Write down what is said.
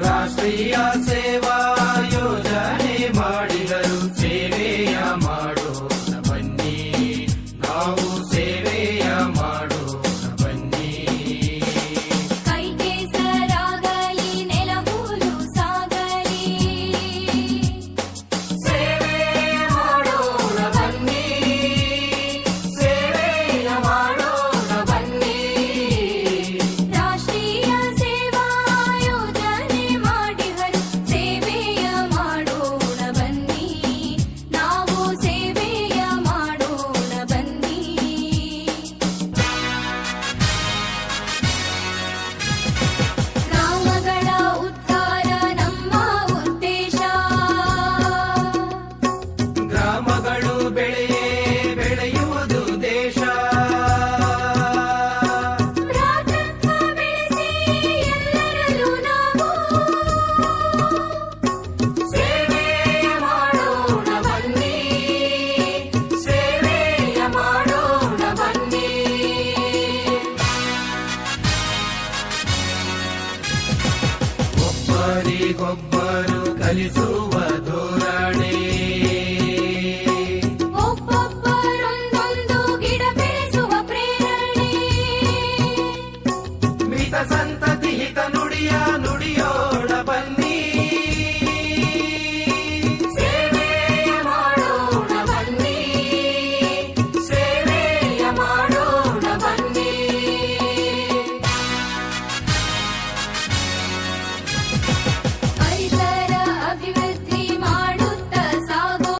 ರಾಷ್ಟ್ರೀಯ ಸೇವಾ ಯೋಜನೆ ಮಾಡಿದರು ಸೇವೆಯ ಮಾಡೋಣ ಬನ್ನಿ, ನಾವು ಸೇವೆಯ ಮಾಡೋಣ ಬನ್ನಿ. ಕೈ ಕೆಸರಾಗಲಿ ನೆಲಗೂಲು ಸಾಗಲಿ, ಸೇವೆ ಮಾಡೋಣ ಬನ್ನಿ, ಸೇವೆಯ ಮಾಡೋಣ ಬನ್ನಿ. ರಾಷ್ಟ್ರೀಯ ಸೇವಾ ಯೋಜನೆ ಮಾಡಿದರು ಸೇವೆಯ ಮಾಡೋಣ ಬನ್ನಿ, ನಾವು ಸೇವೆಯ ಮಾಡೋಣ ಬನ್ನಿ. ಗ್ರಾಮಗಳ ಉದ್ಧಾರ ನಮ್ಮ ಉದ್ದೇಶ, ಗ್ರಾಮಗಳ